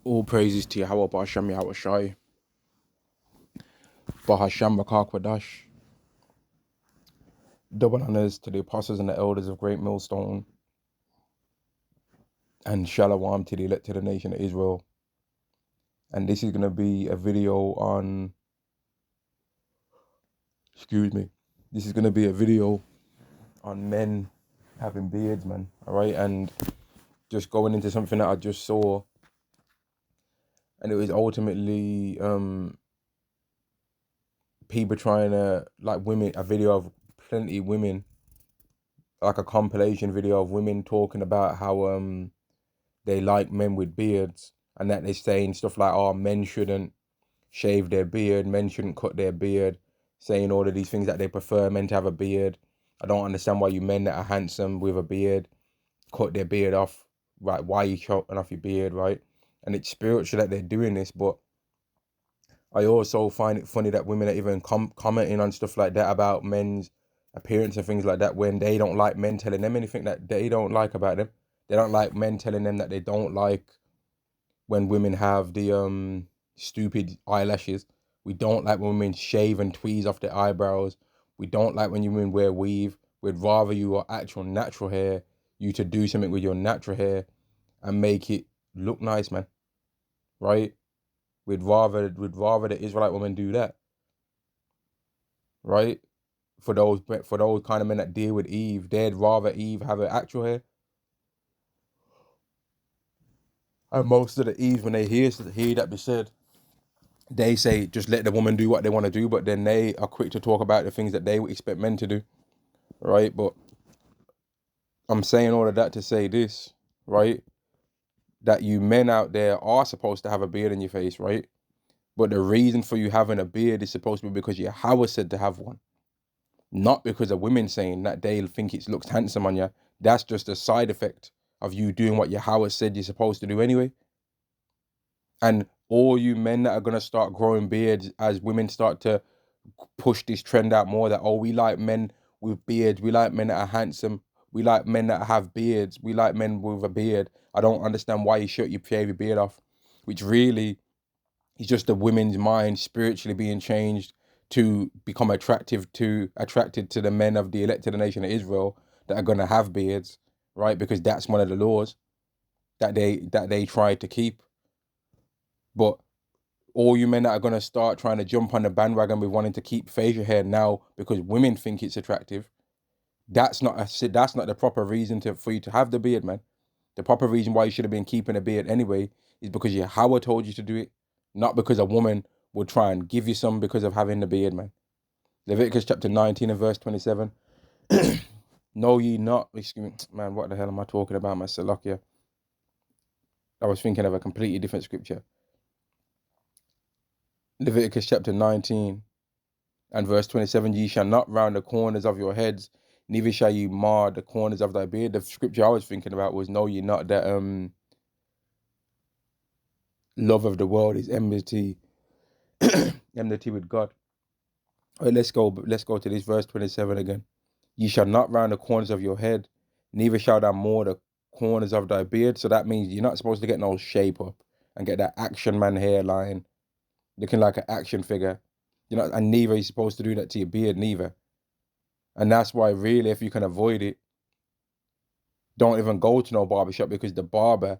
All praises to Yahweh Ba'Hashem Yahweh Shai, Ba'Hashem Rakak. Double honors to the apostles and the elders of Great Millstone, and Shalom to the elected nation of Israel. And this is going to be a video on, this is going to be a video on men having beards, man, all right? And just going into something that I just saw, and it was ultimately people trying to, like women, a video of plenty of women, like a compilation video of women talking about how they like men with beards, and that they're saying stuff like, oh, men shouldn't shave their beard, men shouldn't cut their beard, saying all of these things that they prefer men to have a beard. I don't understand why you men that are handsome with a beard cut their beard off, right? Why are you chopping off your beard, right? And it's spiritual that they're doing this, but I also find it funny that women are even commenting on stuff like that about men's appearance and things like that when they don't like men telling them anything that they don't like about them. They don't like men telling them that they don't like when women have the stupid eyelashes. We don't like when women shave and tweeze off their eyebrows. We don't like when women wear weave. We'd rather your actual natural hair, you to do something with your natural hair and make it look nice, man. Right? We'd rather the Israelite women do that. Right? For those kind of men that deal with Eve, they'd rather Eve have her actual hair. And most of the Eve, when they hear that be said, they say just let the woman do what they want to do, but then they are quick to talk about the things that they would expect men to do, right? But I'm saying all of that to say this, right? That you men out there are supposed to have a beard in your face, right? But the reason for you having a beard is supposed to be because Yahweh said to have one, not because of women saying that they think it looks handsome on you. That's just a side effect of you doing what Yahweh said you're supposed to do anyway. And all you men that are going to start growing beards as women start to push this trend out more that, oh, we like men with beards, we like men that are handsome, we like men that have beards, we like men with a beard. I don't understand why you shave your beard off, which really is just the women's mind spiritually being changed to become attracted to the men of the elected nation of Israel that are going to have beards, right? Because that's one of the laws that they tried to keep. But all you men that are going to start trying to jump on the bandwagon with wanting to keep facial hair now because women think it's attractive, that's not the proper reason for you to have the beard, man. The proper reason why you should have been keeping a beard anyway is because Yahweh told you to do it, not because a woman would try and give you some because of having the beard, man. Leviticus chapter 19 and verse 27. Know ye not, excuse me, man, what the hell am I talking about, my Salakia? I was thinking of a completely different scripture. Leviticus chapter 19 and verse 27, ye shall not round the corners of your heads, neither shall you mar the corners of thy beard. The scripture I was thinking about was, know ye not that love of the world is enmity, enmity with God. All right, let's go to this verse 27 again. Ye shall not round the corners of your head, neither shall thou mar the corners of thy beard. So that means you're not supposed to get no shape up and get that action man hairline, looking like an action figure. You know, and neither are you supposed to do that to your beard, neither. And that's why really, if you can avoid it, don't even go to no barbershop, because the barber,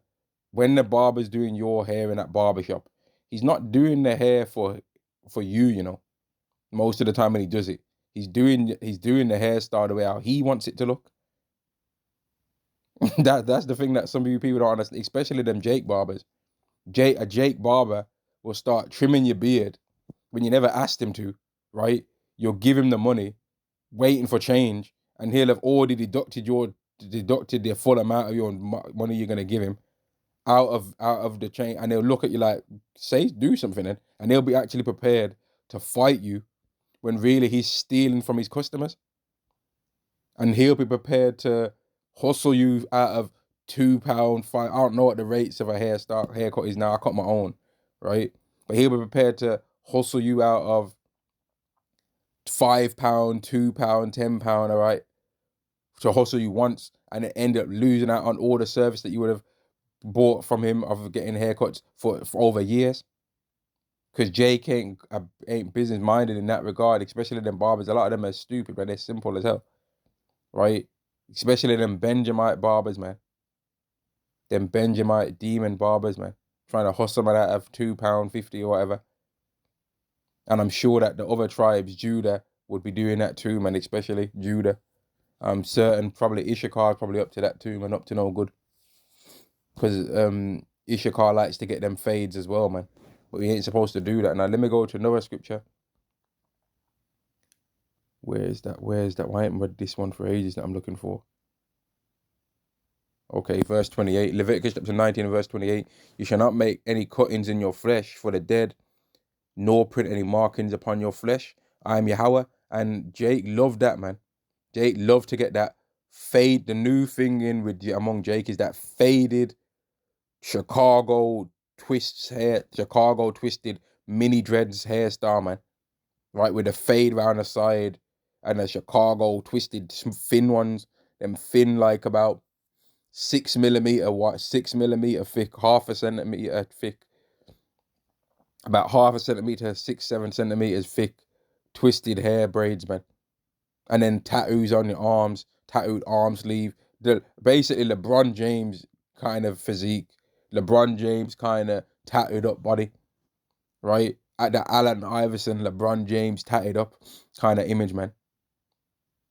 when the barber's doing your hair in that barbershop, he's not doing the hair for you, you know. Most of the time when he does it, he's doing the hairstyle the way how he wants it to look. That's the thing that some of you people don't understand, especially them Jake barbers. A Jake barber will start trimming your beard when you never asked him to, right? You'll give him the money, waiting for change, and he'll have already deducted the full amount of your money you're gonna give him out of the chain, and they'll look at you like, say, do something, and they'll be actually prepared to fight you when really he's stealing from his customers, and he'll be prepared to hustle you out of £2, £5. I don't know what the rates of a haircut is now. I cut my own, right? But he'll be prepared to hustle you out of £5, £2, £10, all right, to hustle you once, and then end up losing out on all the service that you would have bought from him of getting haircuts for over years. Because Jake ain't business minded in that regard, especially them barbers. A lot of them are stupid, but they're simple as hell, right? Especially them Benjamite barbers, man. Them Benjamite demon barbers, man. Trying to hustle them out of £2.50 or whatever. And I'm sure that the other tribes, Judah, would be doing that too, man, especially Judah. I'm certain probably Issachar probably up to that too, man, up to no good. Because Issachar likes to get them fades as well, man. But we ain't supposed to do that. Now, let me go to another scripture. Where is that? Why ain't read this one for ages that I'm looking for? Okay, verse 28. Leviticus chapter 19, verse 28. You shall not make any cuttings in your flesh for the dead, nor print any markings upon your flesh. I am Yahweh. And Jake loved that, man. Jake loved to get that fade. The new thing among Jake is that faded Chicago Chicago twisted mini dreads hairstyle, man. Right, with a fade around the side and a Chicago twisted thin ones. Them thin, like about 6 millimeter thick, half a centimeter thick, about half a centimeter, 6-7 centimeters thick, twisted hair braids, man. And then tattoos on your arms, tattooed arm sleeve. Basically LeBron James kind of physique, LeBron James kind of tattooed up body, right? At the Allen Iverson, LeBron James tatted up kind of image, man.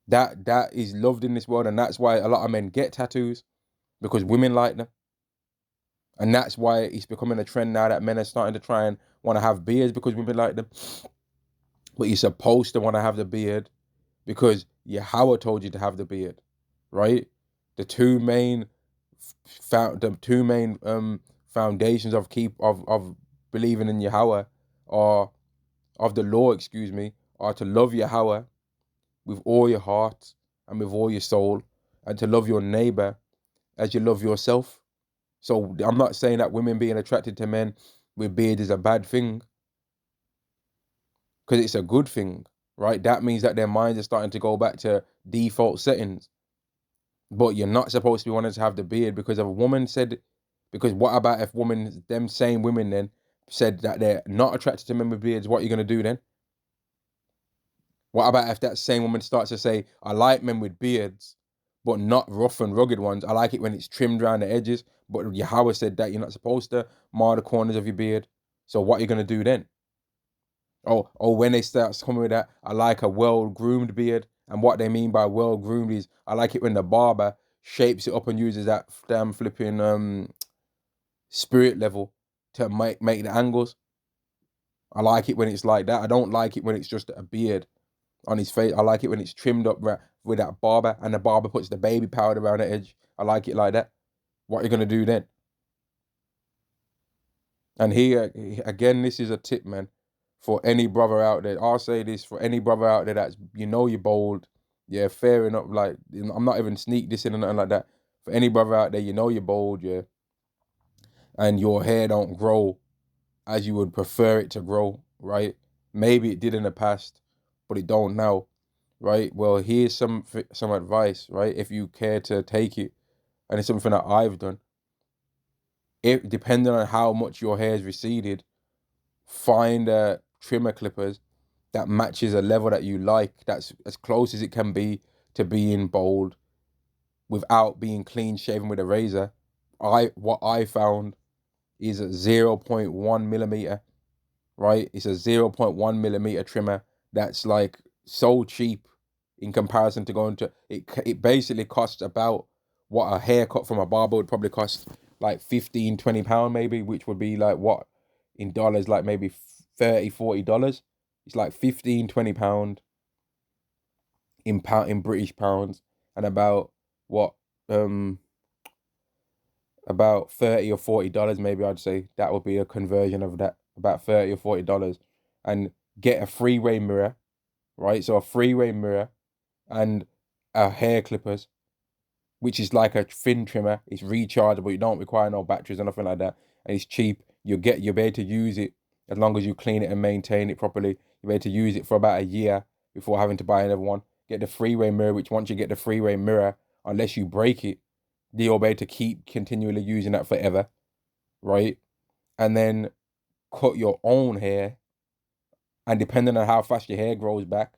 That is loved in this world, and that's why a lot of men get tattoos, because women like them. And that's why it's becoming a trend now that men are starting to try and want to have beards because women like them. But you're supposed to want to have the beard because Yahweh told you to have the beard, right? The two main foundations of believing in Yahweh are of the law, are to love Yahweh with all your heart and with all your soul, and to love your neighbor as you love yourself. So I'm not saying that women being attracted to men with beard is a bad thing, because it's a good thing, right? That means that their minds are starting to go back to default settings. But you're not supposed to be wanting to have the beard because if a woman said, because what about if them same women then said that they're not attracted to men with beards? What are you going to do then? What about if that same woman starts to say, I like men with beards, but not rough and rugged ones. I like it when it's trimmed around the edges. But Yahweh said that you're not supposed to mar the corners of your beard. So what are you going to do then? Oh, when they start coming with that, I like a well-groomed beard. And what they mean by well-groomed is, I like it when the barber shapes it up and uses that damn flipping spirit level to make the angles. I like it when it's like that. I don't like it when it's just a beard on his face. I like it when it's trimmed up with that barber, and the barber puts the baby powder around the edge. I like it like that. What are you going to do then? And here, again, this is a tip, man, for any brother out there. I'll say this for any brother out there that's, you're bold. Yeah, fair enough. Like, I'm not even sneak dissing or nothing like that. For any brother out there, you're bold, yeah, and your hair don't grow as you would prefer it to grow, right? Maybe it did in the past, but it don't now, right? Well, here's some advice, right? If you care to take it, and it's something that I've done. If depending on how much your hair is receded, find trimmer clippers that matches a level that you like, that's as close as it can be to being bold without being clean shaven with a razor. What I found is a 0.1 millimeter, right? It's a 0.1 millimeter trimmer that's like so cheap in comparison to going to it. It basically costs about what a haircut from a barber would probably cost, like £15-20 maybe, which would be like what in dollars, like maybe $30-40. It's like £15-20 in British pounds, and about what about $30 or $40 maybe. I'd say that would be a conversion of that, about $30 or $40, and get a three-way mirror, right? So a three-way mirror and a hair clippers, which is like a thin trimmer. It's rechargeable. You don't require no batteries or nothing like that, and it's cheap. You'll be able to use it as long as you clean it and maintain it properly. You'll be able to use it for about a year before having to buy another one. Get the three-way mirror, which once you get the three-way mirror, unless you break it, You'll be able to keep continually using that forever, right? And then cut your own hair, and depending on how fast your hair grows back,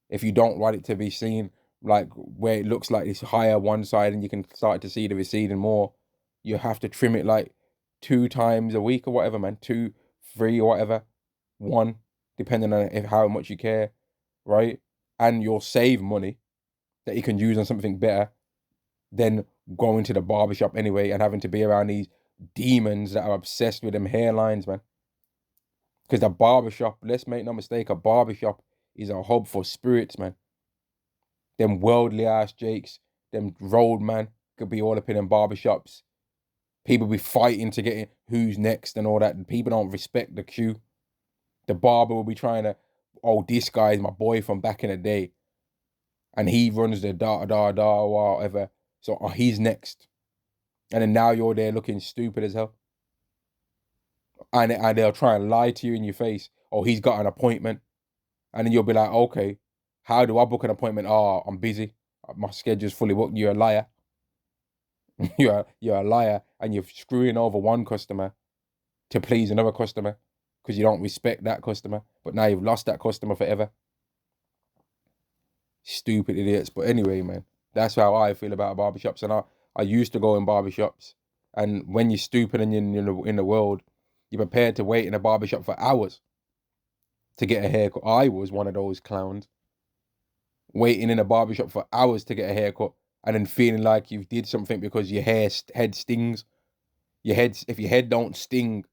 if you don't want it to be seen like where it looks like it's higher one side and you can start to see the receding more, you have to trim it like 2 times a week or whatever, man. 2, 3 or whatever. 1, depending on how much you care, right? And you'll save money that you can use on something better than going to the barbershop anyway and having to be around these demons that are obsessed with them hairlines, man. Because the barbershop, let's make no mistake, a barbershop is a hub for spirits, man. Them worldly ass jakes, them road man could be all up in them barbershops. People be fighting to get in who's next and all that. And people don't respect the queue. The barber will be trying to, oh, this guy is my boy from back in the day. And he runs the or whatever. So he's next. And then now you're there looking stupid as hell. And they'll try and lie to you in your face. Oh, he's got an appointment. And then you'll be like, okay, how do I book an appointment? Oh, I'm busy. My schedule's fully booked. You're a liar. you're a liar. And you're screwing over one customer to please another customer because you don't respect that customer. But now you've lost that customer forever. Stupid idiots. But anyway, man, that's how I feel about barbershops. And I used to go in barbershops. And when you're stupid and you're in the world, you're prepared to wait in a barbershop for hours to get a haircut. I was one of those clowns. Waiting in a barbershop for hours to get a haircut and then feeling like you did something because your head stings. If your head don't sting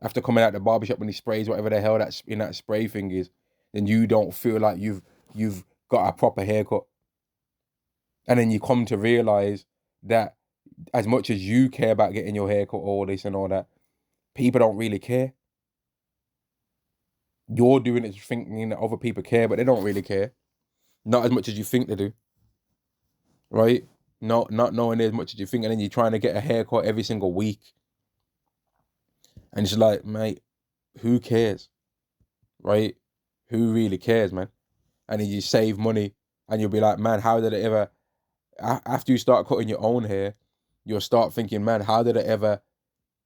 after coming out the barbershop when he sprays whatever the hell that's in that spray thing is, then you don't feel like you've got a proper haircut. And then you come to realize that as much as you care about getting your haircut, all this and all that, people don't really care. You're doing it thinking that other people care, but they don't really care. Not as much as you think they do. Right? Not knowing as much as you think, and then you're trying to get a haircut every single week. And it's like, mate, who cares? Right? Who really cares, man? And then you save money, and you'll be like, man, how did it ever... After you start cutting your own hair, you'll start thinking, man, how did I ever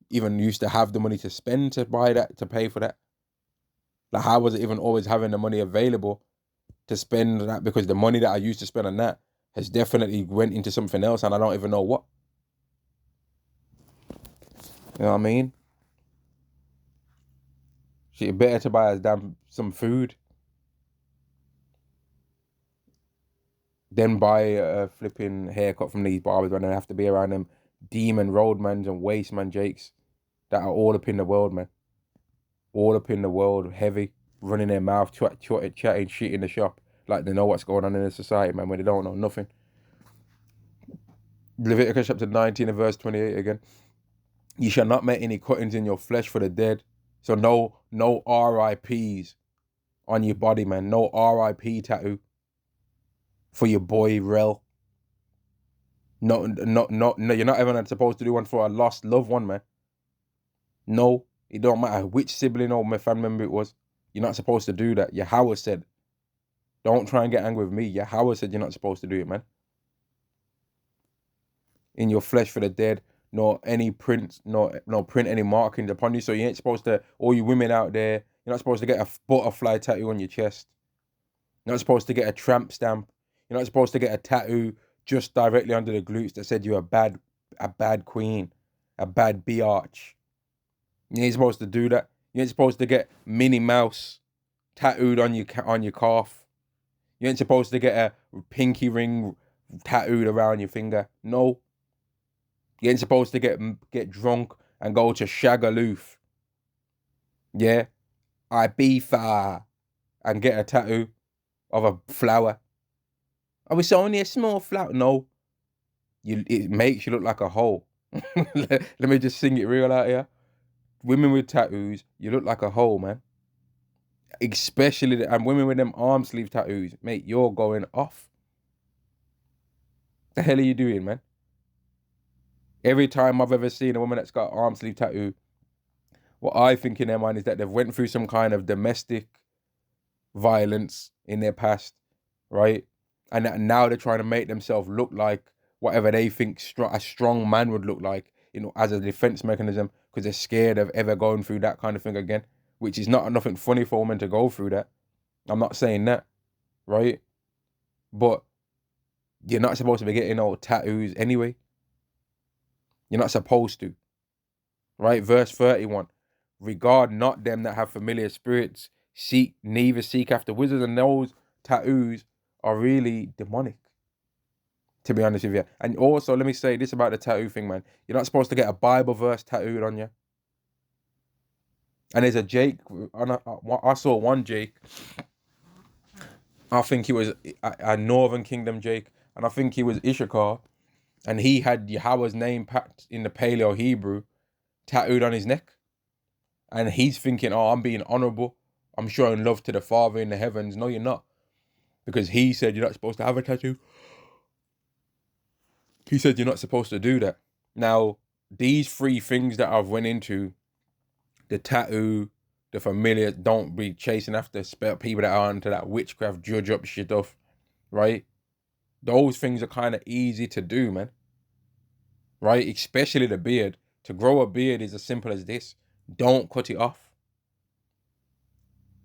even used to have the money to spend to buy that, to pay for that? Like, how was it even always having the money available to spend that? Because the money that I used to spend on that has definitely went into something else, and I don't even know what. You know what I mean? Shit, better to buy some food than buy a flipping haircut from these barbers when they have to be around them demon roadmans and wasteman jakes that are all up in the world, man. All up in the world, heavy, running their mouth, chatting shit in the shop, like they know what's going on in the society, man, when they don't know nothing. Leviticus chapter 19 and verse 28 again. You shall not make any cuttings in your flesh for the dead. So no RIPs on your body, man. No RIP tattoo for your boy Rel. No, you're not even supposed to do one for a lost loved one, man. No, it don't matter which sibling or my family member it was. You're not supposed to do that. Yahweh said, don't try and get angry with me. Yahweh said you're not supposed to do it, man. In your flesh for the dead, nor any prints, no print any markings upon you. So you ain't supposed to, all you women out there, you're not supposed to get a butterfly tattoo on your chest. You're not supposed to get a tramp stamp. You're not supposed to get a tattoo just directly under the glutes that said you're a bad queen, a bad biatch. You ain't supposed to do that. You ain't supposed to get Minnie Mouse tattooed on your calf. You ain't supposed to get a pinky ring tattooed around your finger. No. You ain't supposed to get drunk and go to Shagaloof. Yeah? Ibiza and get a tattoo of a flower. Oh, it's only a small flower. No. It makes you look like a hole. Let me just sing it real out here. Women with tattoos, you look like a hole, man. Especially, and women with them arm sleeve tattoos, mate, you're going off. The hell are you doing, man? Every time I've ever seen a woman that's got arm sleeve tattoo, what I think in their mind is that they've went through some kind of domestic violence in their past, right? And now they're trying to make themselves look like whatever they think a strong man would look like, as a defense mechanism, because they're scared of ever going through that kind of thing again, which is not nothing funny for women to go through that. I'm not saying that, right? But you're not supposed to be getting all tattoos anyway. You're not supposed to, right? Verse 31, regard not them that have familiar spirits, neither seek after wizards, and those tattoos are really demonic, to be honest with you. And also, let me say this about the tattoo thing, man. You're not supposed to get a Bible verse tattooed on you. And there's a Jake, I saw one Jake, I think he was a Northern Kingdom Jake, and I think he was Issachar, and he had Yahweh's name packed in the Paleo Hebrew tattooed on his neck. And he's thinking, oh, I'm being honorable. I'm showing love to the Father in the heavens. No, you're not. Because he said you're not supposed to have a tattoo. He said you're not supposed to do that. Now, these three things that I've went into, the tattoo, the familiar, don't be chasing after people that are into that witchcraft, judge up shit off, right? Those things are kind of easy to do, man. Right? Especially the beard. To grow a beard is as simple as this. Don't cut it off.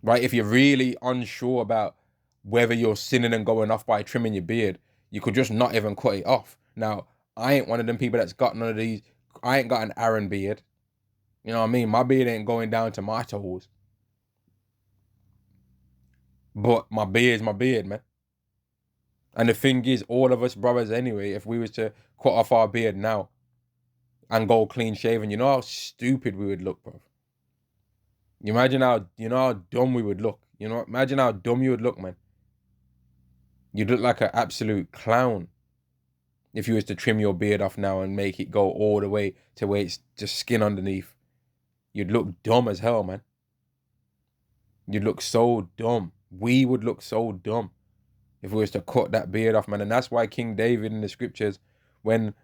Right? If you're really unsure about whether you're sinning and going off by trimming your beard, you could just not even cut it off. Now, I ain't one of them people that's got none of these. I ain't got an Aaron beard. You know what I mean? My beard ain't going down to my toes. But my beard's my beard, man. And the thing is, all of us brothers anyway, if we was to cut off our beard now and go clean shaven, you know how stupid we would look, bro. You imagine how dumb we would look. Imagine how dumb you would look, man. You'd look like an absolute clown if you was to trim your beard off now and make it go all the way to where it's just skin underneath. You'd look dumb as hell, man. You'd look so dumb. We would look so dumb if we was to cut that beard off, man. And that's why King David in the scriptures, when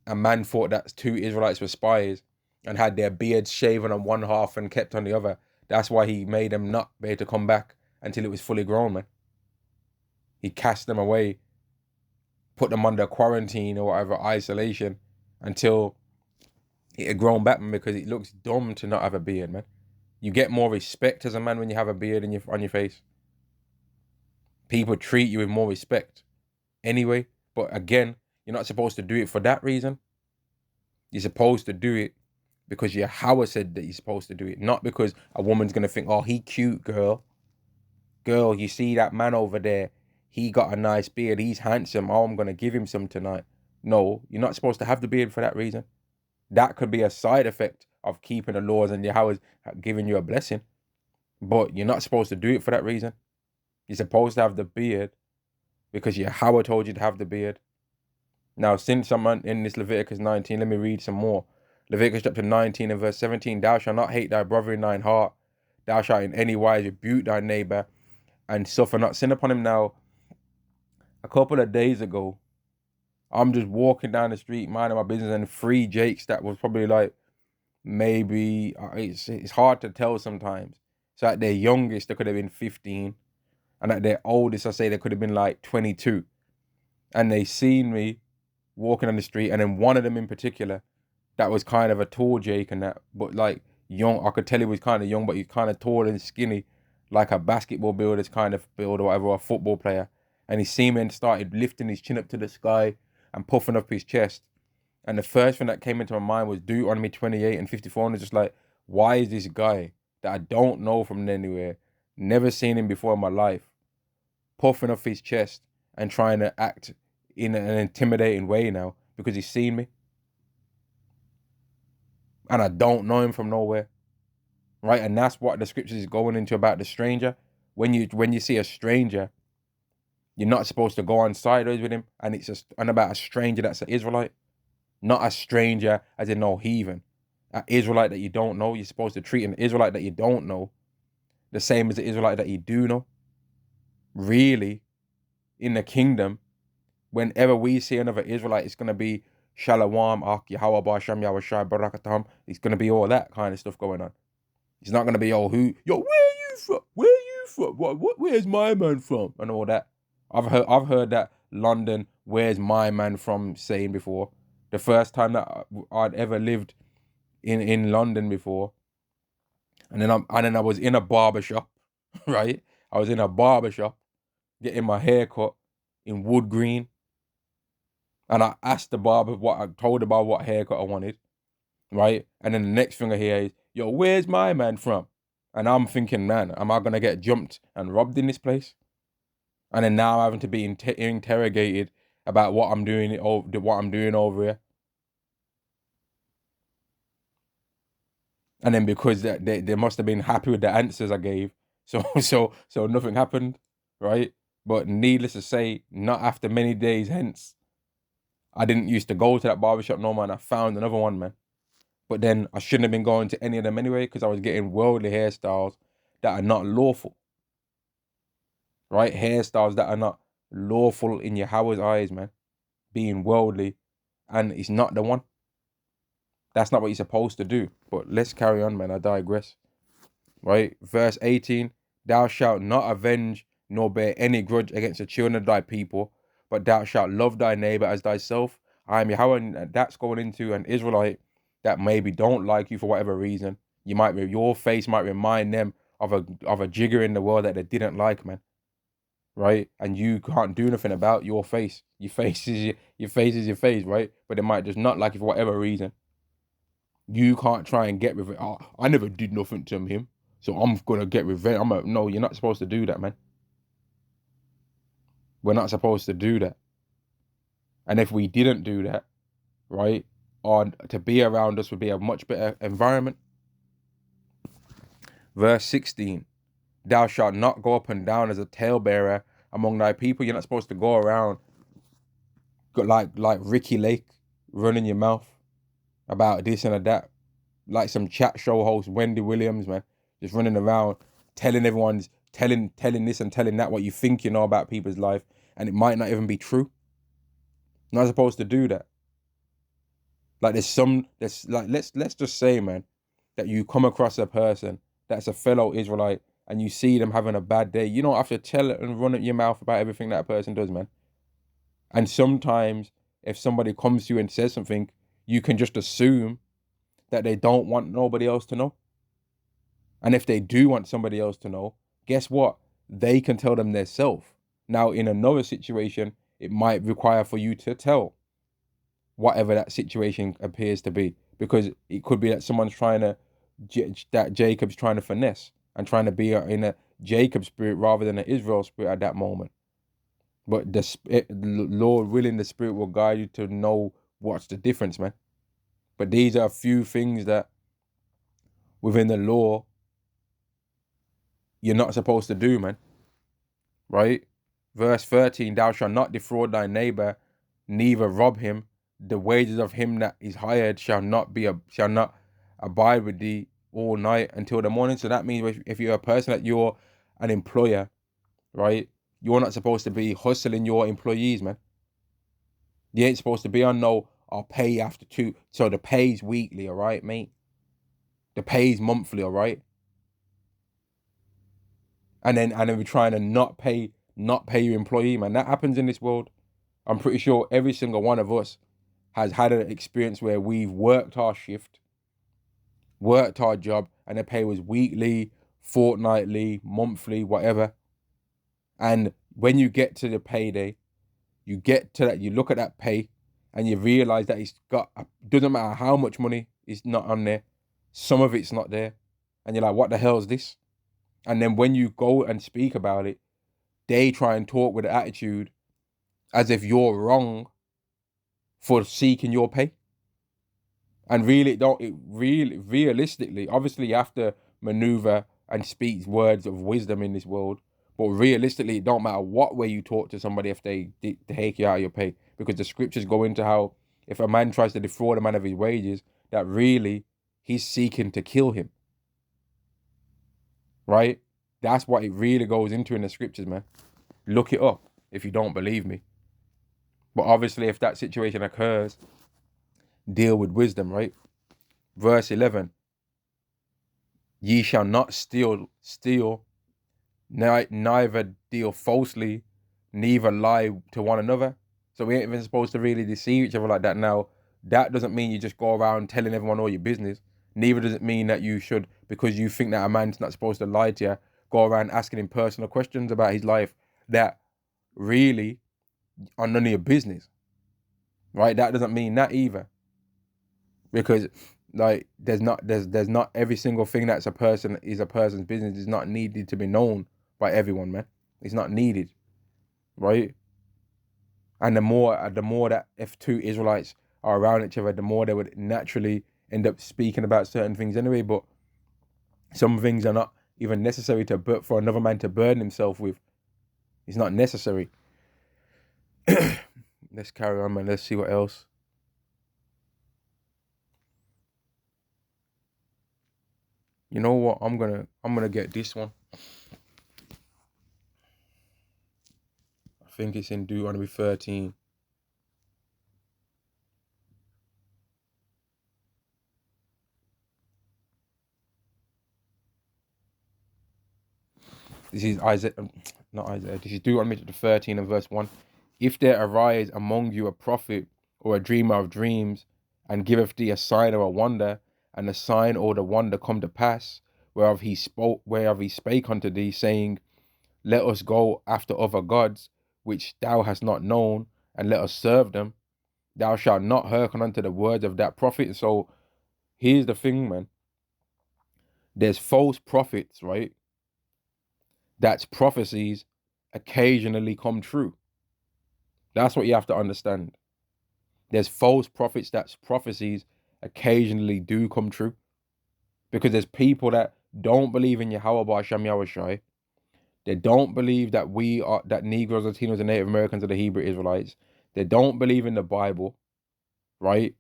a man thought that two Israelites were spies and had their beards shaven on one half and kept on the other, that's why he made them not be able to come back until it was fully grown, man. He cast them away, put them under quarantine or whatever, isolation, until it had grown back, man, because it looks dumb to not have a beard, man. You get more respect as a man when you have a beard on your face. People treat you with more respect anyway. But again, you're not supposed to do it for that reason. You're supposed to do it because Yahweh said that you're supposed to do it, not because a woman's going to think, oh, he cute, girl. Girl, you see that man over there? He got a nice beard. He's handsome. Oh, I'm going to give him some tonight. No, you're not supposed to have the beard for that reason. That could be a side effect of keeping the laws and Yahweh's giving you a blessing. But you're not supposed to do it for that reason. You're supposed to have the beard because Yahweh told you to have the beard. Now, since I'm in this Leviticus 19, let me read some more. Leviticus chapter 19 and verse 17, thou shalt not hate thy brother in thine heart. Thou shalt in any wise rebuke thy neighbor and suffer not sin upon him. Now, a couple of days ago, I'm just walking down the street, minding my business, and 3 Jakes that was probably like, maybe, it's hard to tell sometimes. So at their youngest, they could have been 15. And at their oldest, I say they could have been like 22. And they seen me walking on the street. And then one of them in particular, that was kind of a tall Jake and that, but like young. I could tell he was kind of young, but he's kind of tall and skinny, like a basketball builder's kind of build or whatever, or a football player. And he seen me and started lifting his chin up to the sky and puffing up his chest. And the first thing that came into my mind was Deuteronomy 28 and 54. And it's just like, why is this guy that I don't know from anywhere, never seen him before in my life, puffing up his chest and trying to act in an intimidating way now because he's seen me? And I don't know him from nowhere, right? And that's what the scriptures is going into about the stranger. When you see a stranger, you're not supposed to go on sideways with him. And it's just about a stranger that's an Israelite, not a stranger as in no heathen. An Israelite that you don't know, you're supposed to treat an Israelite that you don't know the same as the Israelite that you do know. Really, in the kingdom, whenever we see another Israelite, it's going to be Shalom, Ak, Yahweh, Basham, Yahweh, Shai, Barakatam. It's going to be all that kind of stuff going on. It's not going to be, where are you from? Where are you from? Where's my man from? And all that. I've heard that London, where's my man from saying before. The first time that I'd ever lived in London before. And then I was in a barber shop, right? I was in a barber shop getting my hair cut in Wood Green. And I asked the barber told the barber what haircut I wanted, right? And then the next thing I hear is, yo, where's my man from? And I'm thinking, man, am I gonna get jumped and robbed in this place? And then now I'm having to be interrogated about what I'm doing over here. And then because they must have been happy with the answers I gave, so nothing happened, right? But needless to say, not after many days hence, I didn't used to go to that barbershop no more, and I found another one, man. But then I shouldn't have been going to any of them anyway, because I was getting worldly hairstyles that are not lawful, right? Hairstyles that are not lawful in Yahweh's eyes, man. Being worldly, and it's not the one. That's not what you're supposed to do. But let's carry on, man. I digress. Right? Verse 18, thou shalt not avenge nor bear any grudge against the children of thy people, but thou shalt love thy neighbor as thyself. I am Yahweh, and that's going into an Israelite that maybe don't like you for whatever reason. Your face might remind them of a jigger in the world that they didn't like, man. Right? And you can't do nothing about your face. Your face is your face, right? But they might just not like you for whatever reason. You can't try and get revenge. Oh, I never did nothing to him, so I'm gonna get revenge. No, you're not supposed to do that, man. We're not supposed to do that. And if we didn't do that, right, or to be around us would be a much better environment. Verse 16, thou shalt not go up and down as a talebearer among thy people. You're not supposed to go around like Ricky Lake, running your mouth about this and that, like some chat show host Wendy Williams, man, just running around telling everyone's telling this and telling that what you think you know about people's life, and it might not even be true. You're not supposed to do that. Like let's just say, man, that you come across a person that's a fellow Israelite and you see them having a bad day. You don't have to tell it and run at your mouth about everything that person does, man. And sometimes if somebody comes to you and says something, you can just assume that they don't want nobody else to know. And if they do want somebody else to know, guess what? They can tell them themselves. Now, in another situation, it might require for you to tell whatever that situation appears to be, because it could be that someone's trying to, that Jacob's trying to finesse and trying to be in a Jacob spirit rather than an Israel spirit at that moment. But the Lord willing, the Spirit will guide you to know what's the difference, man. But these are a few things that within the law you're not supposed to do, man. Right? Verse 13, thou shalt not defraud thy neighbor, neither rob him. The wages of him that is hired shall not abide with thee all night until the morning. So that means if you're a person that you're an employer, right? You're not supposed to be hustling your employees, man. You ain't supposed to be on no, I'll pay you after 2. So the pay's weekly, all right, mate? The pay's monthly, all right? And then we're trying to not pay your employee, man. That happens in this world. I'm pretty sure every single one of us has had an experience where we've worked our shift, worked our job, and the pay was weekly, fortnightly, monthly, whatever. And when you get to the payday, you look at that pay and you realize that doesn't matter how much money is not on there, some of it's not there. And you're like, what the hell is this? And then when you go and speak about it, they try and talk with an attitude as if you're wrong for seeking your pay. And realistically, obviously you have to maneuver and speak words of wisdom in this world. But realistically, it don't matter what way you talk to somebody if they take you out of your pay. Because the scriptures go into how if a man tries to defraud a man of his wages, that really he's seeking to kill him. Right? That's what it really goes into in the scriptures, man. Look it up if you don't believe me. But obviously, if that situation occurs, deal with wisdom, right? Verse 11, ye shall not steal, neither deal falsely, neither lie to one another. So we ain't even supposed to really deceive each other like that. Now, that doesn't mean you just go around telling everyone all your business. Neither does it mean that you should, because you think that a man's not supposed to lie to you, go around asking him personal questions about his life that really are none of your business. Right? That doesn't mean that either. Because like there's not every single thing that's a person's business is not needed to be known by everyone, man. It's not needed. Right? And the more that if two Israelites are around each other, the more they would naturally end up speaking about certain things anyway. But some things are not even necessary for another man to burden himself with. It's not necessary. Let's carry on, man. Let's see what else. You know what? I'm gonna get this one. I think it's in Deuteronomy 13. This is Isaiah, not Isaiah. This is Deuteronomy 13 and verse 1. If there arise among you a prophet or a dreamer of dreams, and giveth thee a sign or a wonder, and the sign or the wonder come to pass, whereof he spake unto thee, saying, let us go after other gods, which thou hast not known, and let us serve them, thou shalt not hearken unto the words of that prophet. So here's the thing, man. There's false prophets, right? That's prophecies occasionally come true. That's what you have to understand. There's false prophets that's prophecies occasionally do come true. Because there's people that don't believe in Yahweh Ba'Shem Yahushai. They don't believe that that Negroes, Latinos, and Native Americans are the Hebrew Israelites. They don't believe in the Bible, right?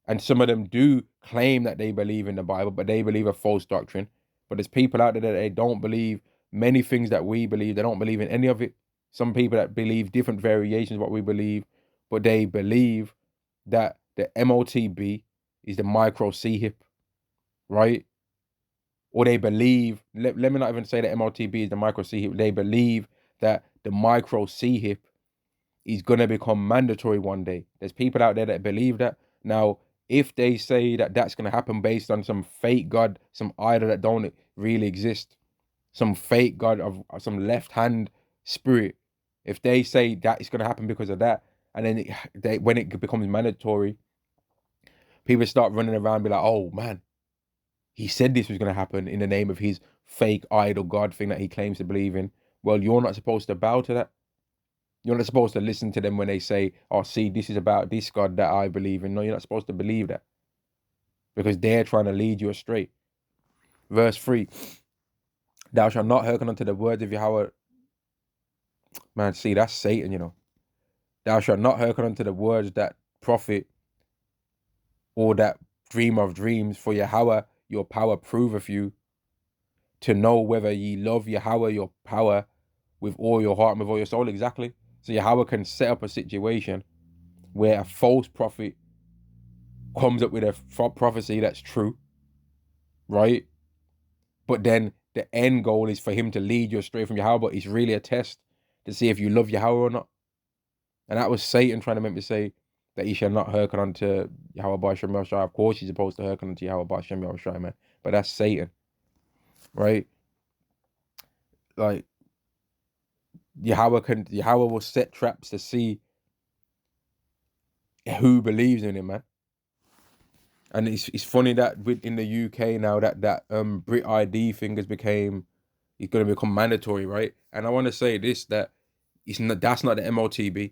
And some of them do claim that they believe in the Bible, but they believe a false doctrine. But there's people out there that they don't believe many things that we believe. They don't believe in any of it. Some people that believe different variations of what we believe, but they believe that the MOTB is the micro C-hip, right? Or they believe, let me not even say that MOTB is the micro C-hip. They believe that the micro C-hip is going to become mandatory one day. There's people out there that believe that. Now, if they say that that's going to happen based on some fake God, some idol that don't really exist, some fake God of some left-hand spirit, if they say that it's going to happen because of that, and then when it becomes mandatory, people start running around and be like, oh man, he said this was going to happen in the name of his fake idol God thing that he claims to believe in. Well, you're not supposed to bow to that. You're not supposed to listen to them when they say, oh, see, this is about this God that I believe in. No, you're not supposed to believe that. Because they're trying to lead you astray. Verse 3. Thou shalt not hearken unto the words of Yahweh. Man, see, that's Satan, you know. Thou shalt not hearken unto the words that prophet or that dreamer of dreams, for Yahweh your power proveth you, to know whether ye love Yahweh your power with all your heart and with all your soul. Exactly. So Yahweh can set up a situation where a false prophet comes up with a prophecy that's true, right? But then the end goal is for him to lead you astray from Yahweh, but it's really a test to see if you love Yahweh or not. And that was Satan trying to make me say that he shall not hearken unto Yahweh Ba'Shem Yahushai. Of course he's supposed to hearken unto Yahweh Ba'Shem Yahushai, man. But that's Satan, right? Like, Yahweh will set traps to see who believes in him, man. And it's funny that in the UK now that Brit ID thing it's going to become mandatory, right? And I want to say this, that that's not the MOTB.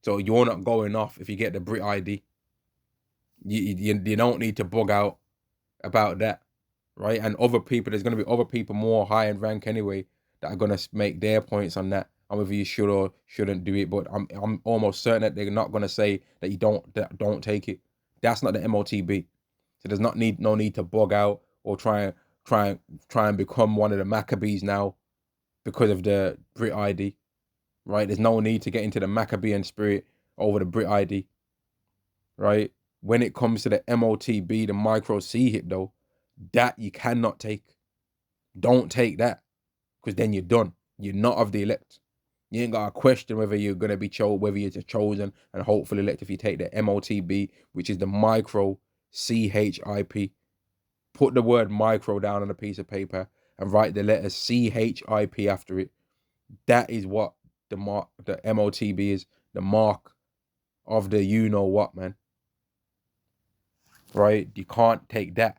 So you're not going off if you get the Brit ID. You don't need to bug out about that, right? And other people, there's going to be other people more high in rank anyway that are going to make their points on that. And whether you should or shouldn't do it, but I'm almost certain that they're not going to say that you don't take it. That's not the MOTB. So there's no need to bug out or try and become one of the Maccabees now because of the Brit ID, right? There's no need to get into the Maccabean spirit over the Brit ID, right? When it comes to the MOTB, the micro C-hip though, that you cannot take. Don't take that, because then you're done. You're not of the elect. You ain't got to question whether you're gonna be whether you're chosen and hopefully elect if you take the MOTB, which is the micro CHIP. Put the word micro down on a piece of paper and write the letters CHIP after it. That is what the MOTB is, the mark of the you know what, man. Right? You can't take that.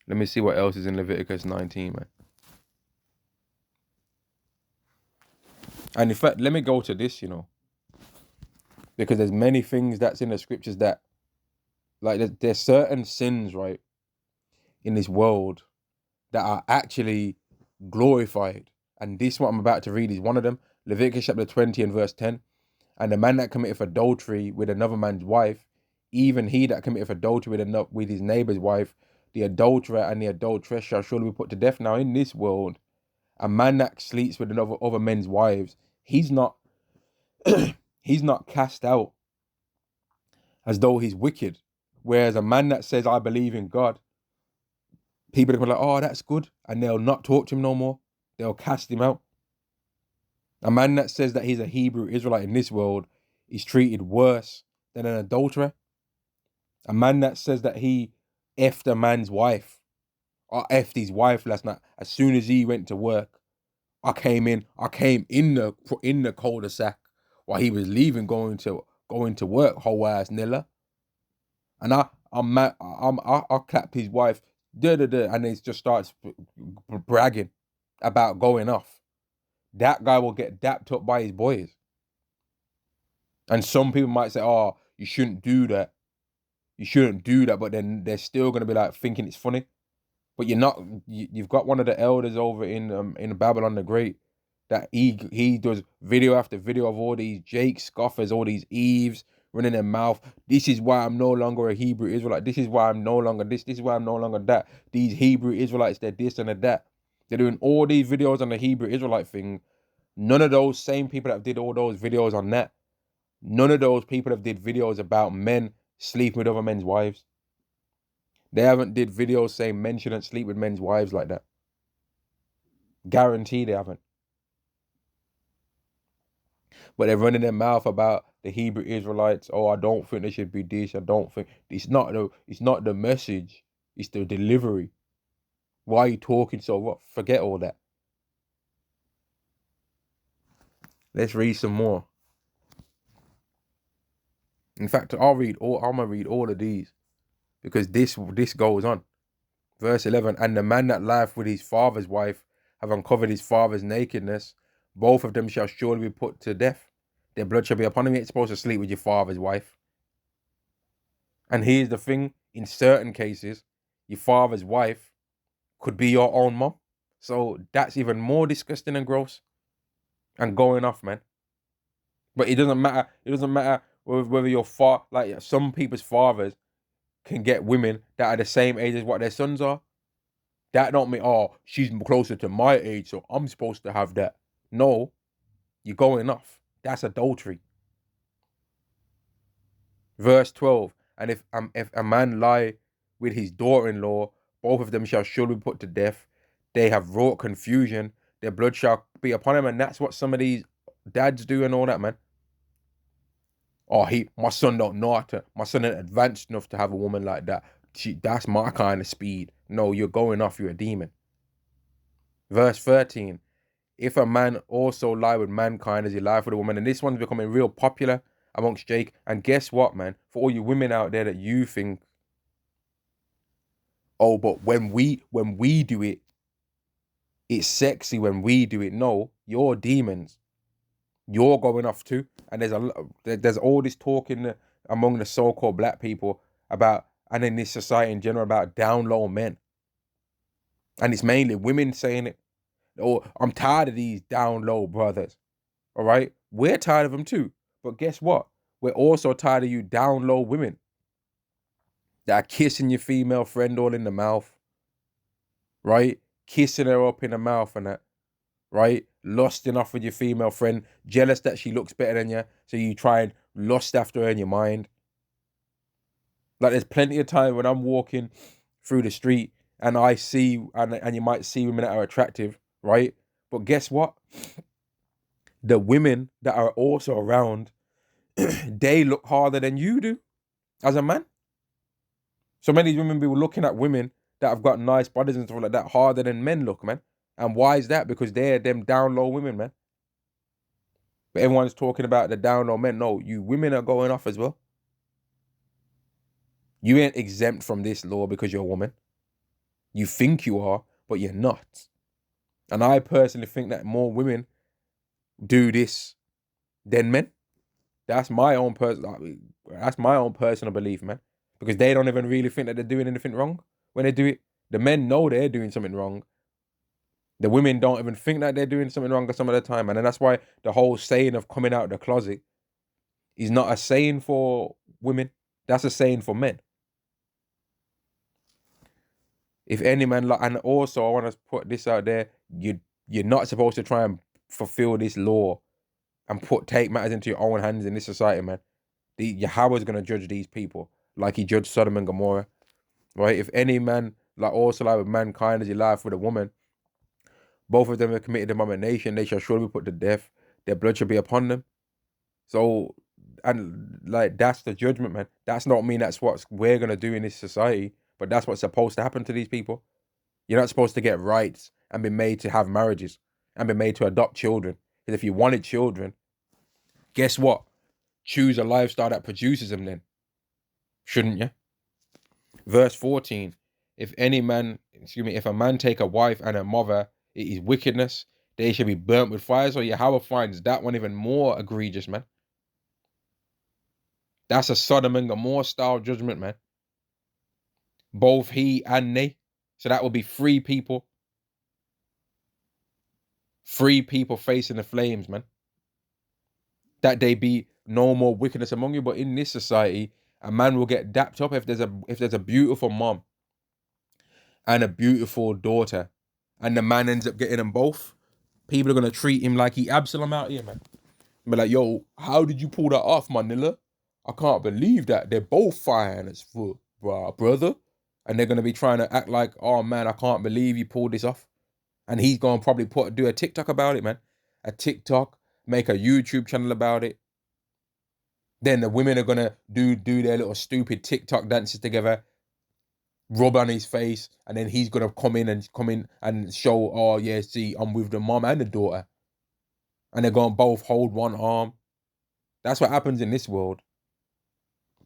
Let me see what else is in Leviticus 19, man. And in fact, let me go to this, because there's many things that's in the scriptures that, like, there's certain sins, right, in this world that are actually glorified. And this, what I'm about to read, is one of them. Leviticus chapter 20 and verse 10. And the man that committeth adultery with another man's wife, even he that committeth adultery with his neighbor's wife, the adulterer and the adulteress shall surely be put to death. Now, in this world, a man that sleeps with other men's wives, he's not he's not cast out as though he's wicked. Whereas a man that says, I believe in God, people are like, oh, that's good. And they'll not talk to him no more. They'll cast him out. A man that says that he's a Hebrew Israelite in this world is treated worse than an adulterer. A man that says that he effed a man's wife, or effed his wife last night, as soon as he went to work, I came in the cul-de-sac while he was leaving, going to work, whole ass nilla. And I clapped his wife, and he just starts bragging about going off. That guy will get dapped up by his boys. And some people might say, oh, you shouldn't do that. You shouldn't do that. But then they're still going to be like thinking it's funny. But you've got one of the elders over in Babylon the Great that he does video after video of all these Jake scoffers, all these Eves running their mouth. This is why I'm no longer a Hebrew Israelite. This is why I'm no longer this. This is why I'm no longer that. These Hebrew Israelites, they're this and they're that. They're doing all these videos on the Hebrew Israelite thing. None of those same people that did all those videos on that, none of those people that did videos about men sleeping with other men's wives. They haven't did videos saying men shouldn't sleep with men's wives like that. Guarantee they haven't. But they're running their mouth about the Hebrew Israelites. Oh, I don't think they should be this. I don't think it's not the message. It's the delivery. Why are you talking so what? Forget all that. Let's read some more. In fact, I'm gonna read all of these because this goes on. Verse 11, and the man that lieth with his father's wife have uncovered his father's nakedness, both of them shall surely be put to death. Their blood shall be upon him. You ain't supposed to sleep with your father's wife. And here's the thing, in certain cases, your father's wife could be your own mom. So that's even more disgusting and gross and going off, man. But it doesn't matter. It doesn't matter whether your like some people's fathers can get women that are the same age as what their sons are. That don't mean, oh, she's closer to my age, so I'm supposed to have that. No, you're going off. That's adultery. Verse 12, and if a man lie with his daughter-in-law, both of them shall surely be put to death. They have wrought confusion. Their blood shall be upon him. And that's what some of these dads do and all that, man. Oh, my son don't know how to, my son ain't advanced enough to have a woman like that. That's my kind of speed. No, you're going off, you're a demon. Verse 13, if a man also lie with mankind as he lie with a woman, and this one's becoming real popular amongst Jake. And guess what, man? For all you women out there that you think, oh, but when we do it, it's sexy when we do it. No, you're demons. You're going off too. And there's all this talk among the so-called black people about, and in this society in general, about down low men. And it's mainly women saying it. Oh, I'm tired of these down low brothers. All right? We're tired of them too. But guess what? We're also tired of you down low women that are kissing your female friend all in the mouth. Right? Kissing her up in the mouth and that. Right? Lusting off with your female friend, jealous that she looks better than you, so you try and lust after her in your mind. Like there's plenty of time when I'm walking through the street and I see, and you might see women that are attractive, right? But guess what? the women that are also around, they look harder than you do as a man. So many women be looking at women that have got nice bodies and stuff like that harder than men look, man. And why is that? Because they're them down low women, man. But everyone's talking about the down low men. No, you women are going off as well. You ain't exempt from this law because you're a woman. You think you are, but you're not. And I personally think that more women do this than men. That's my own personal belief, man. Because they don't even really think that they're doing anything wrong when they do it. The men know they're doing something wrong. The women don't even think that they're doing something wrong some of the time, man. And that's why the whole saying of coming out of the closet is not a saying for women. That's a saying for men. If any man, like, and also I want to put this out there, you're not supposed to try and fulfill this law and take matters into your own hands in this society, man. Yahweh's gonna judge these people like he judged Sodom and Gomorrah, right? If any man, like also like with mankind as he lied with a woman, both of them have committed abomination, they shall surely be put to death. Their blood shall be upon them. So, and like that's the judgment, man. That's not mean that's what we're gonna do in this society, but that's what's supposed to happen to these people. You're not supposed to get rights and be made to have marriages and be made to adopt children. Because if you wanted children, guess what? Choose a lifestyle that produces them then. Shouldn't you? Verse 14. If a man take a wife and a mother, it is wickedness. They shall be burnt with fire. So Yahweh finds that one even more egregious, man. That's a Sodom and Gomorrah style judgment, man. Both he and they. So that will be three people. Three people facing the flames, man. That they be no more wickedness among you. But in this society, a man will get dapped up if there's a beautiful mom and a beautiful daughter, and the man ends up getting them both. People are gonna treat him like he Absalom out here, man. Be like, yo, how did you pull that off, Manila? I can't believe that. They're both fine as fuck, brother. And they're gonna be trying to act like, oh man, I can't believe you pulled this off. And he's gonna probably do a TikTok about it, man. A TikTok, make a YouTube channel about it. Then the women are gonna do their little stupid TikTok dances together, rub on his face, and then he's gonna come in and show, oh yeah, see, I'm with the mom and the daughter. And they're gonna both hold one arm. That's what happens in this world.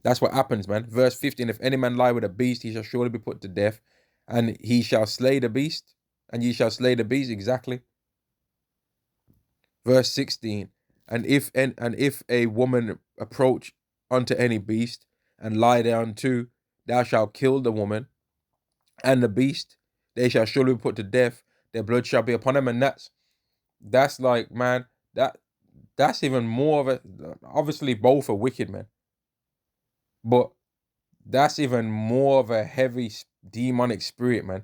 That's what happens, man. Verse 15, if any man lie with a beast, he shall surely be put to death, and he shall slay the beast, and ye shall slay the beast, exactly. Verse 16, and if a woman approach unto any beast, and lie down too, thou shalt kill the woman, and the beast, they shall surely be put to death, their blood shall be upon them. And that's like, man, that's even more of a, obviously both are wicked, man. But that's even more of a heavy demonic spirit, man.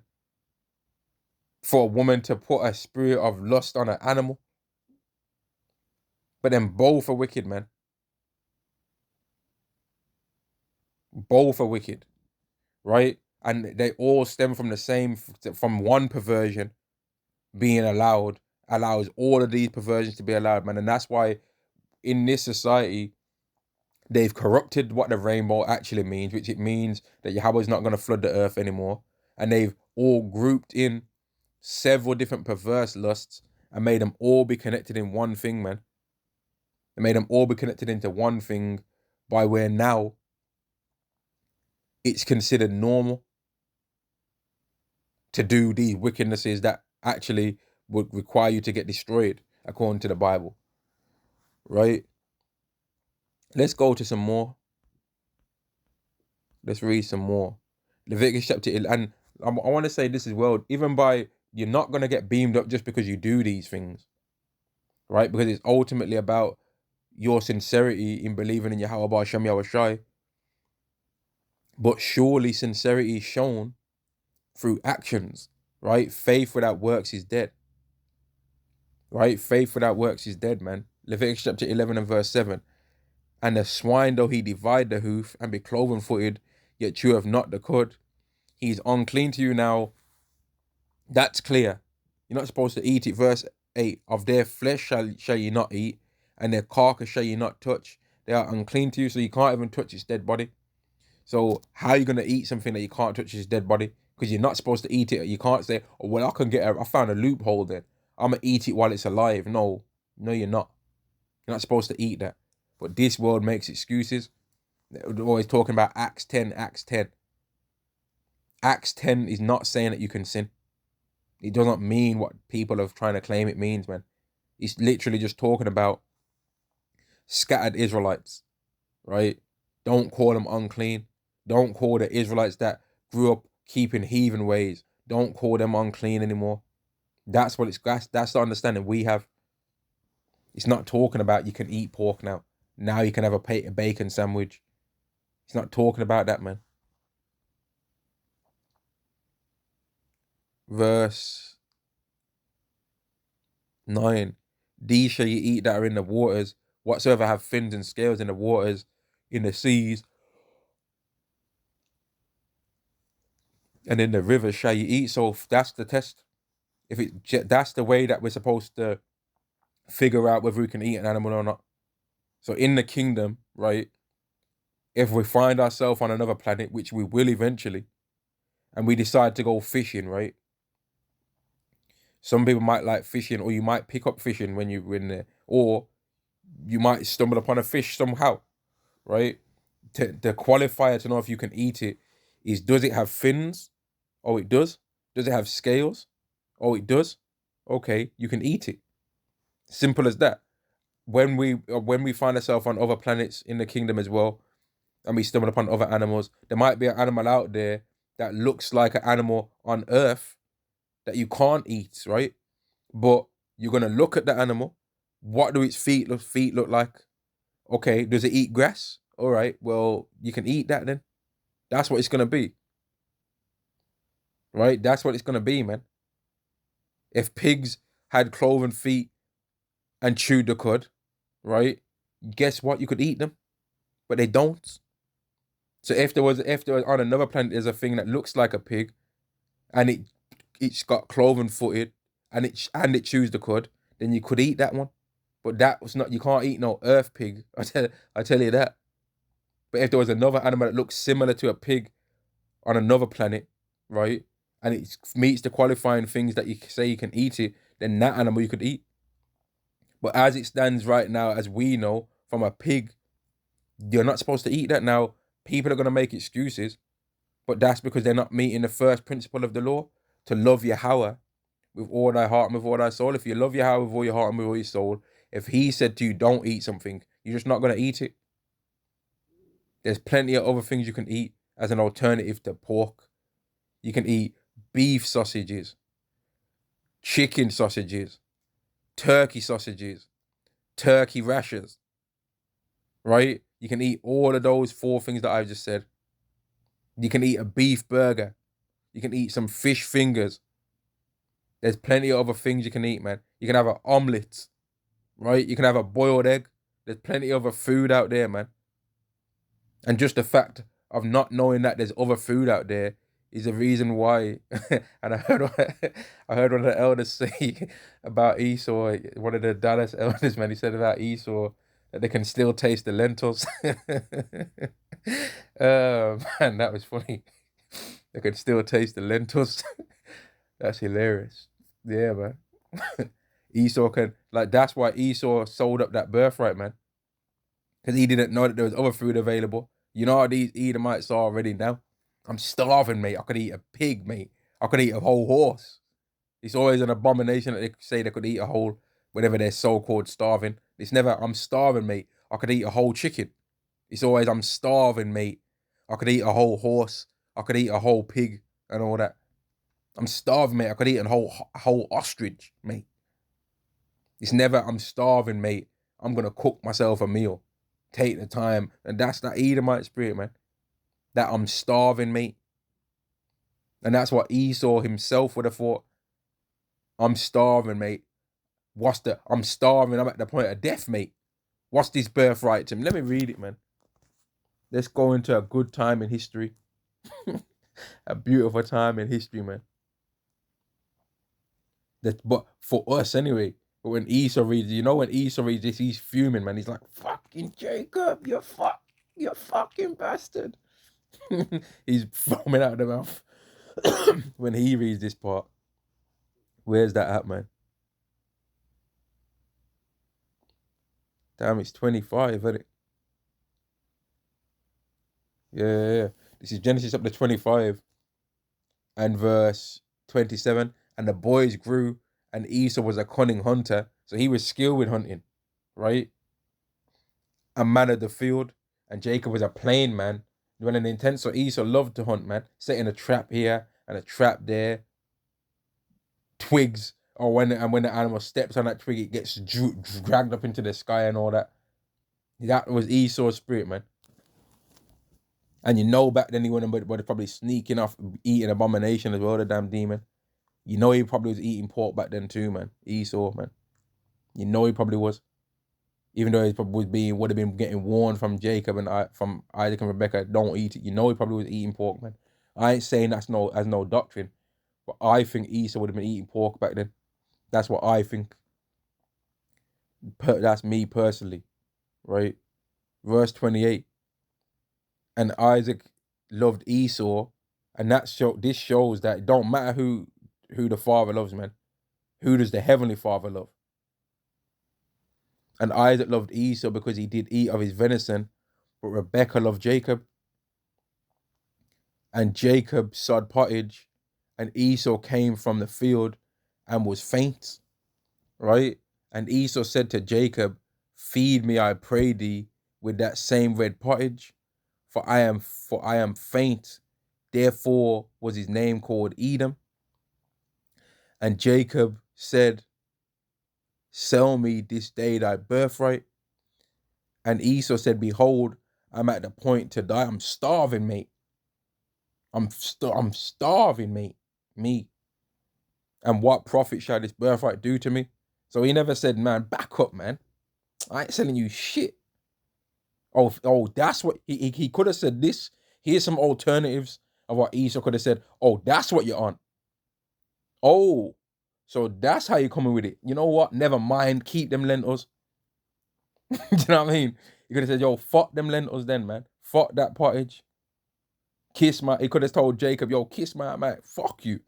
For a woman to put a spirit of lust on an animal. But then both are wicked, man. Both are wicked, right? And they all stem from from one perversion being allows all of these perversions to be allowed, man. And that's why in this society, they've corrupted what the rainbow actually means, which it means that Yahweh's not going to flood the earth anymore. And they've all grouped in several different perverse lusts and made them all be connected in one thing, man. They made them all be connected into one thing by where now it's considered normal to do these wickednesses that actually would require you to get destroyed according to the Bible, right? Let's go to some more. Let's read some more. Leviticus chapter 11. And I want to say this as well. Even by, you're not going to get beamed up just because you do these things, right? Because it's ultimately about your sincerity in believing in Yahweh Ba'Shem Yahweh Shai. But surely sincerity is shown through actions, right? Faith without works is dead, right? Faith without works is dead, man. Leviticus chapter 11 and verse 7. And the swine, though he divide the hoof and be cloven-footed, yet cheweth not the cud, he is unclean to you. Now, that's clear. You're not supposed to eat it. Verse 8, of their flesh shall ye not eat, and their carcass shall ye not touch. They are unclean to you, so you can't even touch its dead body. So how are you going to eat something that you can't touch its dead body? Because you're not supposed to eat it. You can't say, oh, well, I found a loophole then. I'm going to eat it while it's alive. No, you're not. You're not supposed to eat that. But this world makes excuses. They're always talking about Acts 10, Acts 10. Acts 10 is not saying that you can sin. It does not mean what people are trying to claim it means, man. It's literally just talking about scattered Israelites, right? Don't call them unclean. Don't call the Israelites that grew up keeping heathen ways. Don't call them unclean anymore. That's what that's the understanding we have. It's not talking about you can eat pork now. Now you can have a bacon sandwich. It's not talking about that, man. Verse 9. These shall ye eat that are in the waters, whatsoever have fins and scales in the waters, in the seas, and in the rivers shall ye eat. So that's the test. That's the way that we're supposed to figure out whether we can eat an animal or not. So in the kingdom, right, if we find ourselves on another planet, which we will eventually, and we decide to go fishing, right? Some people might like fishing, or you might pick up fishing when you're in there, or you might stumble upon a fish somehow, right? The qualifier to know if you can eat it is, does it have fins? Oh, it does. Does it have scales? Oh, it does. Okay, you can eat it. Simple as that. When we find ourselves on other planets in the kingdom as well, and we stumble upon other animals, there might be an animal out there that looks like an animal on Earth that you can't eat, right? But you're gonna look at the animal. What do its feet look like? Okay, does it eat grass? All right, well, you can eat that then. That's what it's gonna be, right? That's what it's gonna be, man. If pigs had cloven feet and chewed the cud, right? Guess what? You could eat them, but they don't. So if there was on another planet, there's a thing that looks like a pig, and it's got cloven footed, and it chews the cud, then you could eat that one. But that was not. You can't eat no earth pig. I tell you that. But if there was another animal that looks similar to a pig on another planet, right, and it meets the qualifying things that you say you can eat it, then that animal you could eat. But as it stands right now, as we know, from a pig, you're not supposed to eat that. Now, people are going to make excuses, but that's because they're not meeting the first principle of the law, to love Yahweh with all thy heart and with all thy soul. If you love Yahweh with all your heart and with all your soul, if he said to you, don't eat something, you're just not going to eat it. There's plenty of other things you can eat as an alternative to pork. You can eat beef sausages, chicken sausages, turkey sausages, turkey rashers, right? You can eat all of those 4 things that I've just said. You can eat a beef burger. You can eat some fish fingers. There's plenty of other things you can eat, man. You can have an omelette, right? You can have a boiled egg. There's plenty of other food out there, man. And just the fact of not knowing that there's other food out there is the reason why. And I heard one of the elders say about Esau, one of the Dallas elders, man, he said about Esau that they can still taste the lentils. Man, that was funny. They can still taste the lentils. That's hilarious. Yeah, man. Esau can, like, that's why Esau sold up that birthright, man. Because he didn't know that there was other food available. You know how these Edomites are already now? I'm starving, mate. I could eat a pig, mate. I could eat a whole horse. It's always an abomination that they say they could eat a whole, whatever they're so-called starving. It's never, I'm starving, mate. I could eat a whole chicken. It's always, I'm starving, mate. I could eat a whole horse. I could eat a whole pig and all that. I'm starving, mate. I could eat a whole ostrich, mate. It's never, I'm starving, mate. I'm going to cook myself a meal. Take the time. And that's that Edomite spirit, man. That I'm starving, mate. And that's what Esau himself would have thought. I'm starving, mate. I'm starving. I'm at the point of death, mate. What's this birthright to me? Let me read it, man. Let's go into a good time in history. A beautiful time in history, man. But for us, anyway, But when Esau reads, when Esau reads this, he's fuming, man. He's like, fucking Jacob, you fucking bastard. He's foaming out of the mouth when he reads this part. Where's that at, man? Damn, it's 25, isn't it? Yeah. This is Genesis chapter 25 and verse 27. And the boys grew, and Esau was a cunning hunter. So he was skilled with hunting, right? A man of the field. And Jacob was a plain man. When an intense, so Esau loved to hunt, man. Setting a trap here and a trap there. Twigs. Or when the animal steps on that twig, it gets dragged up into the sky and all that. That was Esau's spirit, man. And back then he wouldn't, but probably sneaking off, eating abomination as well, the damn demon. He probably was eating pork back then too, man. Esau, man. He probably was. Even though he probably would have been getting warned from Jacob and from Isaac and Rebecca, don't eat it. He probably was eating pork, man. I ain't saying that's no doctrine, but I think Esau would have been eating pork back then. That's what I think. That's me personally, right? Verse 28. And Isaac loved Esau, and this shows that it don't matter who the father loves, man. Who does the heavenly Father love? And Isaac loved Esau because he did eat of his venison, but Rebekah loved Jacob. And Jacob sod pottage, and Esau came from the field and was faint, right? And Esau said to Jacob, feed me, I pray thee, with that same red pottage, for I am faint. Therefore was his name called Edom. And Jacob said, sell me this day thy birthright. And Esau said, behold, I'm at the point to die. I'm starving, mate. I'm starving, mate. Me. And what profit shall this birthright do to me? So he never said, man, back up, man. I ain't selling you shit. Oh, that's what he could have said this. Here's some alternatives of what Esau could have said. Oh, that's what you're on. Oh, so that's how you're coming with it. You know what? Never mind. Keep them lentils. Do you know what I mean? You could have said, yo, fuck them lentils then, man. Fuck that pottage. He could have told Jacob, yo, kiss my man. Fuck you.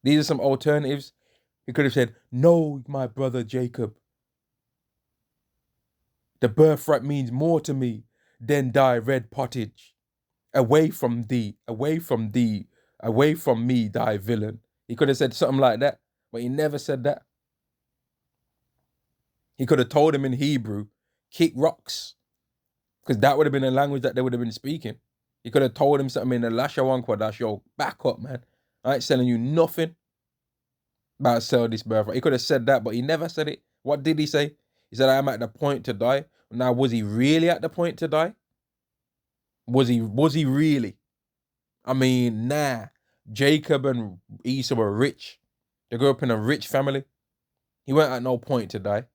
These are some alternatives. He could have said, no, my brother Jacob. The birthright means more to me than thy red pottage. Away from thee, away from me, thy villain. He could have said something like that, but he never said that. He could have told him in Hebrew, kick rocks, because that would have been a language that they would have been speaking. He could have told him something in the Lashawan Kwadash, yo, back up, man. I ain't selling you nothing about sell this birthright. He could have said that, but he never said it. What did he say? He said, I'm at the point to die. Now, was he really at the point to die? Was he really? I mean, nah. Jacob and Esau were rich. They grew up in a rich family. He weren't at no point to die.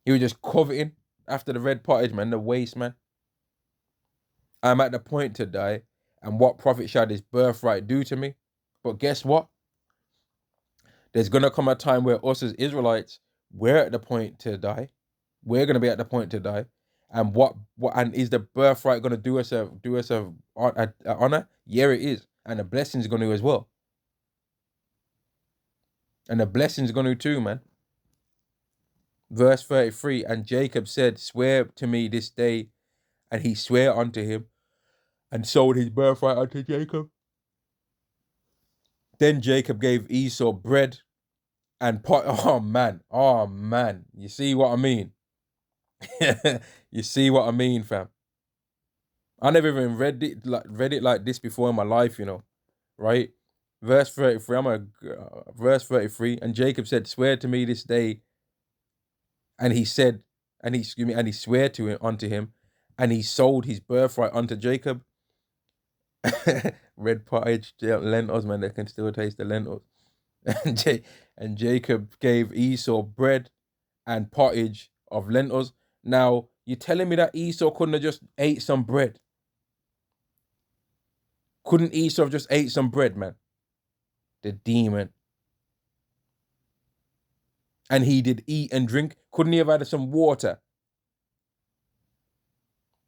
He was just coveting after the red pottage, man, the waste, man. I'm at the point to die, and what profit shall this birthright do to me? But guess what? There's going to come a time where us as Israelites, we're at the point to die. We're going to be at the point to die. And what and is the birthright going to do us a honor? Yeah, it is. And the blessing's going to as well. And the blessing's going to too, man. Verse 33, and Jacob said, swear to me this day. And he sware unto him and sold his birthright unto Jacob. Then Jacob gave Esau bread and pot. Oh man. You see what I mean? You see what I mean, fam? I never even read it like this before in my life, right? Verse 33. Verse 33. And Jacob said, swear to me this day. And he said, and he sware to him unto him, and he sold his birthright unto Jacob. Red pottage, lentils, man, they can still taste the lentils. And Jacob gave Esau bread and pottage of lentils. Now, you're telling me that Esau couldn't have just ate some bread? Couldn't Esau have just ate some bread, man? The demon. And he did eat and drink. Couldn't he have had some water?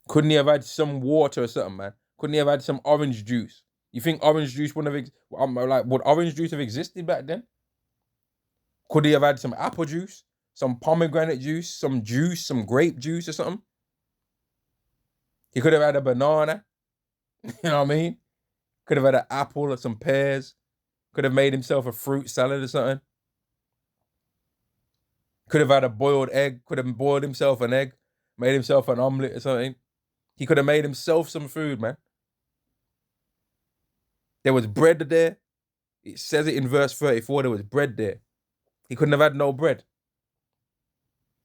Couldn't he have had some water or something, man? Couldn't he have had some orange juice? You think orange juice wouldn't have, would orange juice have existed back then? Could he have had some apple juice, some pomegranate juice, some grape juice or something? He could have had a banana, you know what I mean? Could have had an apple or some pears. Could have made himself a fruit salad or something. Could have had a boiled egg. Could have boiled himself an egg. Made himself an omelet or something. He could have made himself some food, man. There was bread there. It says it in verse 34, there was bread there. He couldn't have had no bread.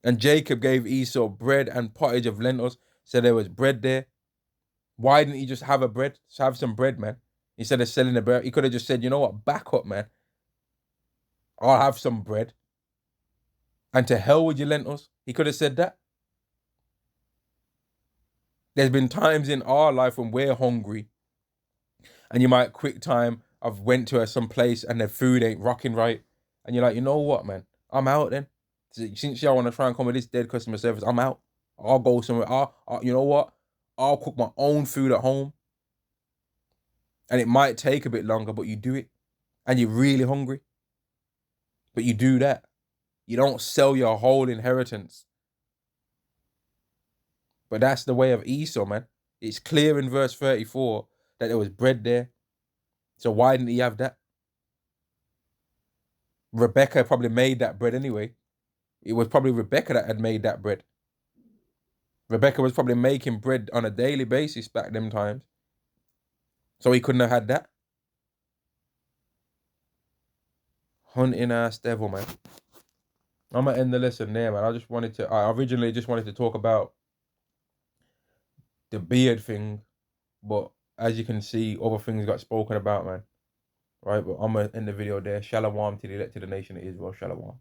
And Jacob gave Esau bread and pottage of lentils. So there was bread there. Why didn't he just have a bread? Just have some bread, man. Instead of selling the bread, he could have just said, you know what, back up, man. I'll have some bread. And to hell with your lentils. He could have said that. There's been times in our life when we're hungry and you might quick time, I've went to some place and the food ain't rocking right. And you're like, you know what, man? I'm out then. Since y'all want to try and come with this dead customer service, I'm out. I'll go somewhere. You know what? I'll cook my own food at home. And it might take a bit longer, but you do it. And you're really hungry. But you do that. You don't sell your whole inheritance. But that's the way of Esau, man. It's clear in verse 34 that there was bread there. So why didn't he have that? Rebecca probably made that bread anyway. It was probably Rebecca that had made that bread. Rebecca was probably making bread on a daily basis back them times. So he couldn't have had that. Hunting ass devil, man. I'm gonna end the lesson there, man. I originally just wanted to talk about the beard thing, but as you can see, other things got spoken about, man. Right, but I'm gonna end the video there. Shalom to the elected nation of Israel. Shalom.